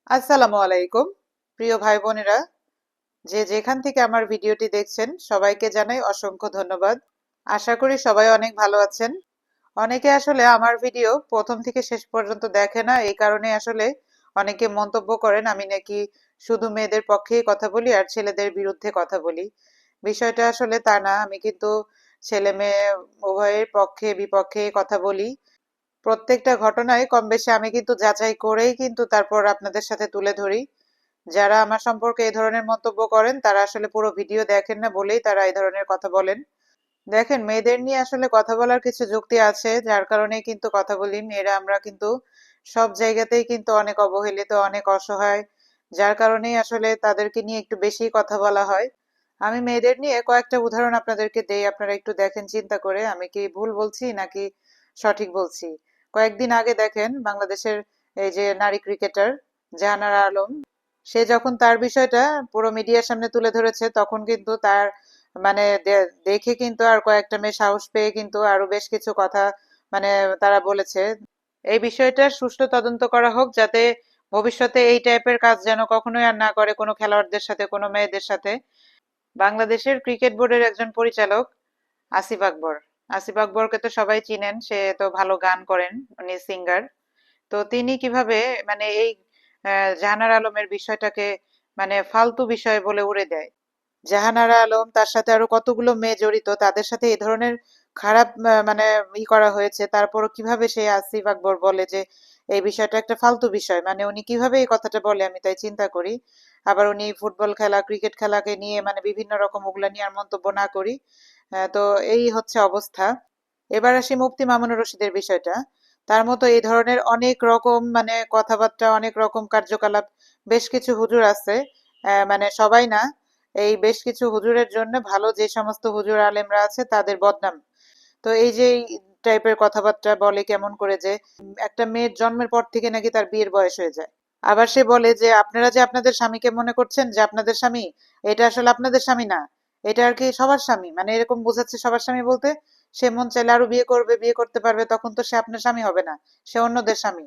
আসসালামু আলাইকুম প্রিয় ভাই বোনেরা, যে যেখান থেকে আমার ভিডিওটি দেখছেন সবাইকে জানাই অসংখ্য ধন্যবাদ। আশা করি সবাই অনেক ভালো আছেন। অনেকে আসলে আমার ভিডিও প্রথম থেকে শেষ পর্যন্ত দেখে না, এই কারণে আসলে অনেকে মন্তব্য করেন আমি নাকি শুধু মেয়েদের পক্ষেই কথা বলি আর ছেলেদের বিরুদ্ধে কথা বলি। বিষয়টা আসলে তা না, আমি কিন্তু ছেলে মেয়ে উভয়ের পক্ষে বিপক্ষে কথা বলি। প্রত্যেকটা ঘটনায় কম বেশি আমি কিন্তু যাচাই করেই কিন্তু তারপর আপনাদের সাথে তুলে ধরি। যারা আমার সম্পর্কে এই ধরনের মন্তব্য করেন তারা আসলে পুরো ভিডিও দেখেন না বলেই তারা এই ধরনের কথা বলেন। দেখেন, মেয়েদের নিয়ে আসলে কথা বলার কিছু যুক্তি আছে, যার কারণে কিন্তু কথা বলি। মেয়েরা আমরা কিন্তু সব জায়গাতেই কিন্তু অনেক অবহেলিত, অনেক অসহায়, যার কারণেই আসলে তাদেরকে নিয়ে একটু বেশি কথা বলা হয়। আমি মেয়েদের নিয়ে কয়েকটা উদাহরণ আপনাদেরকে দেই, আপনারা একটু দেখেন চিন্তা করে আমি কি ভুল বলছি নাকি সঠিক বলছি। কয়েকদিন আগে দেখেন বাংলাদেশের এই যে নারী ক্রিকেটার জাহানারা আলম, সে যখন তার বিষয়টা পুরো মিডিয়ার সামনে তুলে ধরেছে তখন কিন্তু তার মানে দেখে কিন্তু আর কয়েকটা মেয়ে সাহস পেয়ে কিন্তু আরো বেশ কিছু কথা মানে তারা বলেছে এই বিষয়টার সুষ্ঠু তদন্ত করা হোক, যাতে ভবিষ্যতে এই টাইপের কাজ যেন কখনোই আর না করে কোনো খেলোয়াড়দের সাথে, কোনো মেয়েদের সাথে। বাংলাদেশের ক্রিকেট বোর্ডের একজন পরিচালক আসিফ আকবর, আসিফ আকবরকে তো সবাই চিনেন, সে তো ভালো গান করেন, উনি সিঙ্গার। তো তিনি কিভাবে মানে এই জাহানারা আলমের বিষয়টাকে মানে ফালতু বিষয় বলে উড়ে দেয়। জাহানারা আলম, তার সাথে আরো কতগুলো মেয়ে জড়িত, তাদের সাথে এই ধরনের খারাপ মানে করা হয়েছে, তারপরও কিভাবে সেই আসিফ আকবর বলে যে এই বিষয়টা একটা ফালতু বিষয়, মানে উনি কিভাবে এই কথাটা বলে আমি তাই চিন্তা করি। আবার উনি ফুটবল খেলা, ক্রিকেট খেলাকে নিয়ে মানে বিভিন্ন রকম ওগুলা নিয়ে আর মন্তব্য না করি। তো এই হচ্ছে অবস্থা। এবার আসি মুফতি মামুনুর রশিদের বিষয়টা। তার মতো এই ধরনের অনেক রকম মানে কথাবার্তা, অনেক রকম কার্যকলাপ বেশ কিছু হুজুর আছে, মানে সবাই না, এই বেশ কিছু হুজুরের জন্য ভালো যে সমস্ত হুজুর আলেমরা আছে তাদের বদনাম। তো এই যে এই টাইপের কথাবার্তা বলে কেমন করে যে একটা মেয়ের জন্মের পর থেকে নাকি তার বিয়ের বয়স হয়ে যায়। আবার সে বলে যে আপনারা যে আপনাদের স্বামীকে মনে করছেন যে আপনাদের স্বামী, এটা আসলে আপনাদের স্বামী না, এটা আর কি সবার স্বামী, মানে এরকম বোঝাচ্ছে সবার স্বামী বলতে সে মন চাইলে আরো বিয়ে করবে, বিয়ে করতে পারবে, তখন তো সে আপনার স্বামী হবে না, সে অন্যদের স্বামী।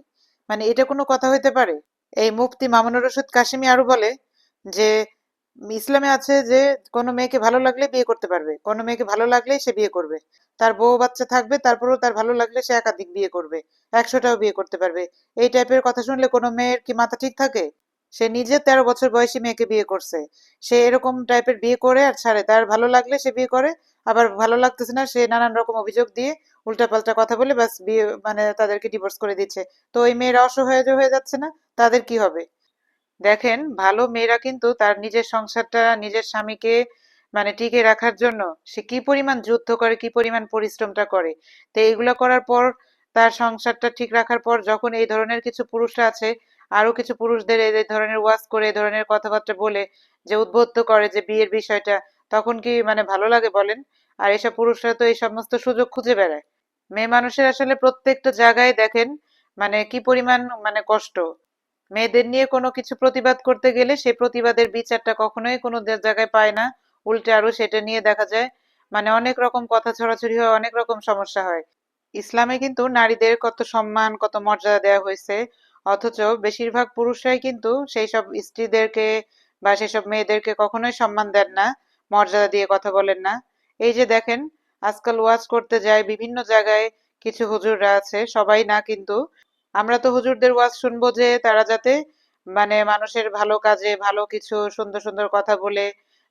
মানে এটা কোনো কথা হইতে পারে? এই মুফতি মামুনুর রশিদ কাশিমি আরো বলে যে ইসলামে আছে যে কোনো মেয়েকে ভালো লাগলে বিয়ে করতে পারবে, কোনো মেয়েকে ভালো লাগলেই সে বিয়ে করবে, তার বউ বাচ্চা থাকবে তারপরেও তার ভালো লাগলে সে একাধিক বিয়ে করবে, 100টাও বিয়ে করতে পারবে। এই টাইপের কথা শুনলে কোনো মেয়ের কি মাথা ঠিক থাকে? সে নিজে 13 বছর বয়সী মেয়েকে বিয়ে করছে, সে এরকম টাইপের বিয়ে করে আর ছাড়ে, তার ভালো লাগলে সে বিয়ে করে, আবার ভালো লাগতেছে না সে নানান রকম অভিযোগ দিয়ে উল্টাপাল্টা কথা বলে ব্যাস বিয়ে মানে তাদেরকে ডিভোর্স করে দিচ্ছে। তো ওই মেয়েরা অসহায় যে হয়ে যাচ্ছে না, তাদের কি হবে? দেখেন, ভালো মেয়েরা কিন্তু তার নিজের সংসারটা, নিজের স্বামীকে মানে টিকে রাখার জন্য সে কি পরিমাণ যুদ্ধ করে, কি পরিমাণ পরিশ্রমটা করে। তো এইগুলো করার পর, তার সংসারটা ঠিক রাখার পর যখন এই ধরনের কিছু পুরুষরা আছে, আরো কিছু পুরুষদের এই ধরনের ওয়াজ করে, এই ধরনের কথাবার্তা বলে যে উদ্বুদ্ধ করে যে বিয়ের বিষয়টা, তখন কি মানে ভালো লাগে বলেন? আর এসব পুরুষরা তো এই সমস্ত সুযোগ খুঁজে বেড়ায়। মেয়ে মানুষের আসলে প্রত্যেকটা জায়গায় দেখেন মানে কি পরিমাণ মানে কষ্ট। মেয়েদের নিয়ে কোনো কিছু প্রতিবাদ করতে গেলে সেই প্রতিবাদের বিচারটা কখনোই কোনো জায়গায় পায় না, উল্টে আরো সেটা নিয়ে দেখা যায় মানে অনেক রকম কথা ছড়াছড়ি হয়, অনেক রকম সমস্যা হয়। ইসলামে কিন্তু নারীদের কত সম্মান, কত মর্যাদা দেওয়া হয়েছে, অথচ বেশিরভাগ পুরুষরাই কিন্তু সেই সব স্ত্রীদেরকে বা সেসব মেয়েদেরকে কখনোই সম্মান দেন না, মর্যাদা দিয়ে কথা বলেন না। এই যে দেখেন, আজকাল ওয়াজ করতে যায় বিভিন্ন জায়গায় কিছু হুজুররা আছে, সবাই না কিন্তু, আমরা তো হুজুরদের ওয়াজ শুনবো যে তারা যাতে মানে মানুষের ভালো কাজে, ভালো কিছু সুন্দর সুন্দর কথা বলে,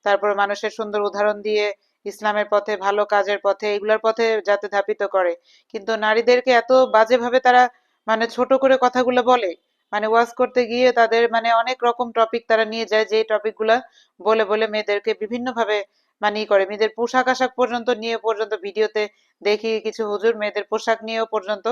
তারপর মানুষের সুন্দর উদাহরণ দিয়ে ইসলামের পথে, ভালো কাজের পথে, এগুলোর পথে যাতে ধাবিত করে। কিন্তু নারীদেরকে এত বাজেভাবে তারা মানে ছোট করে কথাগুলো বলে, মানে ওয়াজ করতে গিয়ে তাদের মানে অনেক রকম টপিক তারা নিয়ে যায়, যে টপিক গুলা বলে বলে মেয়েদেরকে বিভিন্ন ভাবে মানে করে, মেয়েদের পোশাক আশাক পর্যন্ত নিয়ে পর্যন্ত ভিডিওতে দেখি কিছু হুজুর মেয়েদের পোশাক নিয়েও পর্যন্ত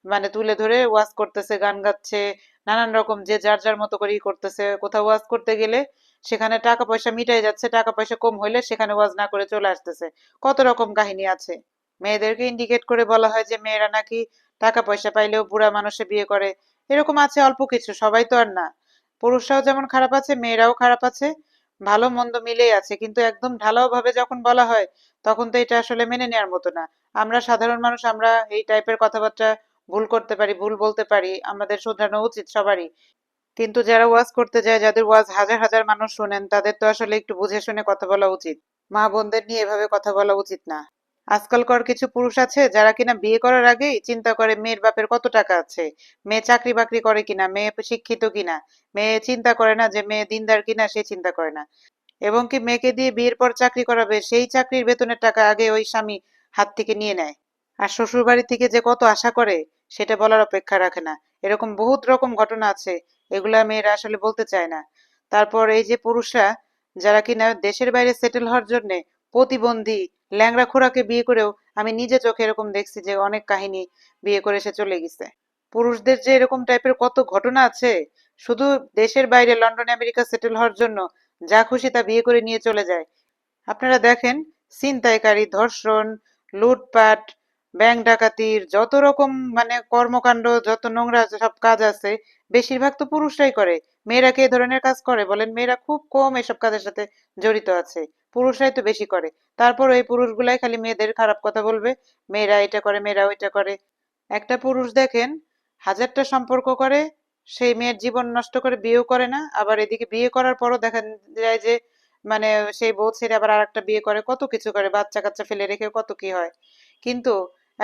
মানে তুলে ধরে ওয়াজ করতেছে, গান গাচ্ছে, নানান রকম যে যার যার মতো করেই করতেছে। কোথাও ওয়াজ করতে গেলে সেখানে টাকা পয়সা মিটাই যাচ্ছে, টাকা পয়সা কম হইলে সেখানে ওয়াজ না করে চলে আসতেছে। কত রকম কাহিনী আছে। মেয়েদেরকে ইন্ডিকেট করে বলা হয় যে মেয়েরা নাকি টাকা পয়সা পাইলেও বুড়া মানুষে বিয়ে করে। এরকম আছে অল্প কিছু, সবাই তো আর না। পুরুষরাও যেমন খারাপ আছে, মেয়েরাও খারাপ আছে, ভালো মন্দ মিলেই আছে, কিন্তু একদম ঢালাও ভাবে যখন বলা হয় তখন তো এটা আসলে মেনে নেওয়ার মতো না। আমরা সাধারণ মানুষ, আমরা এই টাইপের কথাবার্তা ভুল করতে পারি, ভুল বলতে পারি, আমাদের শুধরানো উচিত সবারই। কিন্তু যারা ওয়াজ করতে যায়, যাদের ওয়াজ হাজার হাজার মানুষ শোনেন, তাদের তো আসলে একটু বুঝে শুনে কথা বলা উচিত। মা বোনদের নিয়ে এভাবে কথা বলা উচিত না। আজকালকার কিছু পুরুষ আছে যারা কিনা বিয়ে করার আগেই চিন্তা করে মেয়ের বাপের কত টাকা আছে, মেয়ে চাকরি বাকরি করে কিনা, মেয়ে শিক্ষিত কিনা। মেয়ে চিন্তা করে না যে মেয়ে দিনদার কিনা, সে চিন্তা করে না। এবং কি মেয়েকে দিয়ে বিয়ের পর চাকরি করাবে, সেই চাকরির বেতনের টাকা আগে ওই স্বামী হাত থেকে নিয়ে নেয়। আর শ্বশুর বাড়ি থেকে যে কত আশা করে সেটা বলার অপেক্ষা রাখে না। এরকম বহুত রকম ঘটনা আছে, এগুলা মেয়েরা আসলে বলতে চায় না। তারপর এই যে পুরুষরা যারা কিনা দেশের বাইরে সেটেল হওয়ার জন্য প্রতিবন্ধী ল্যাংড়া খোড়াকে বিয়ে করেও, আমি নিজে চোখে এরকম দেখছি যে অনেক কাহিনী, বিয়ে করে সে চলে গেছে। পুরুষদের যে এরকম টাইপের কত ঘটনা আছে, শুধু দেশের বাইরে লন্ডন আমেরিকা সেটেল হওয়ার জন্য যা খুশি তা বিয়ে করে নিয়ে চলে যায়। আপনারা দেখেন, ছিনতাইকারী, ধর্ষণ, লুটপাট, ব্যাংক ডাকাতির যত রকম মানে কর্মকাণ্ড, যত নোংরা সব কাজ আছে, বেশিরভাগ তো পুরুষরাই করে। মেয়েরা কি এই ধরনের কাজ করে বলেন? মেয়েরা খুব কম এসব কাজের সাথে জড়িত আছে, পুরুষরাই তো বেশি করে। তারপর এই পুরুষগুলাই খালি মেয়েদের খারাপ কথা বলবে, মেয়েরা এটা করে, মেয়েরা ওইটা করে। একটা পুরুষ দেখেন হাজারটা সম্পর্ক করে, সেই মেয়ের জীবন নষ্ট করে বিয়েও করে না, আবার এদিকে বিয়ে করার পরও দেখা যায় যে মানে সেই বউ ছেড়ে আবার আরেকটা বিয়ে করে, কত কিছু করে, বাচ্চা কাচ্চা ফেলে রেখে কত কি হয়। কিন্তু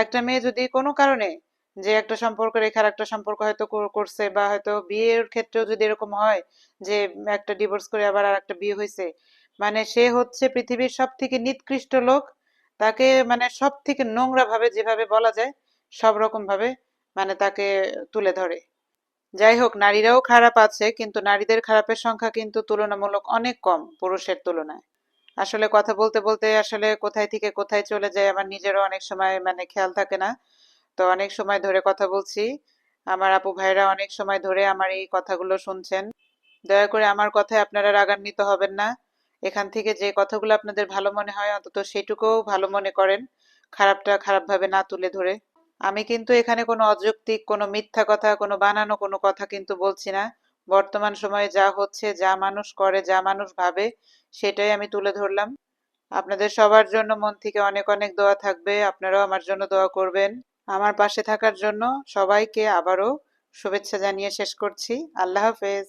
একটা মেয়ে যদি কোনো কারণে যে একটা সম্পর্ক রেখে আর একটা সম্পর্ক হয়তো করছে, বা হয়তো বিয়ের ক্ষেত্রেও যদি এরকম হয় যে একটা ডিভোর্স করে আবার আর একটা বিয়ে হয়েছে, মানে সে হচ্ছে পৃথিবীর সব থেকে নিকৃষ্ট লোক। তাকে মানে সব থেকে নোংরা ভাবে, যেভাবে বলা যায় সব রকম ভাবে মানে তাকে তুলে ধরে। যাই হোক, নারীরাও খারাপ আছে, কিন্তু নারীদের খারাপের সংখ্যা কিন্তু তুলনামূলক অনেক কম পুরুষের তুলনায়। আসলে কথা বলতে বলতে আসলে কোথায় থেকে কোথায় চলে যায় আমার নিজেরও অনেক সময় মানে খেয়াল থাকে না। তো অনেক সময় ধরে কথা বলছি, আমার আপু ভাইরা অনেক সময় ধরে আমার এই কথাগুলো শুনছেন। দয়া করে আমার কথায় আপনারা রাগান্বিত হবেন না। এখান থেকে যে কথাগুলো আপনাদের ভালো মনে হয় অন্তত সেটুকুও ভালো মনে করেন, খারাপটা খারাপভাবে না তুলে ধরে। আমি কিন্তু এখানে কোনো অযৌক্তিক, কোনো মিথ্যা কথা, কোনো বানানো কোনো কথা কিন্তু বলছি না। বর্তমান সময়ে যা হচ্ছে, যা মানুষ করে, যা মানুষ ভাবে, সেটাই আমি তুলে ধরলাম। আপনাদের সবার জন্য মন থেকে অনেক অনেক দোয়া থাকবে, আপনারাও আমার জন্য দোয়া করবেন। আমার পাশে থাকার জন্য সবাইকে আবারও শুভেচ্ছা জানিয়ে শেষ করছি। আল্লাহ হাফেজ।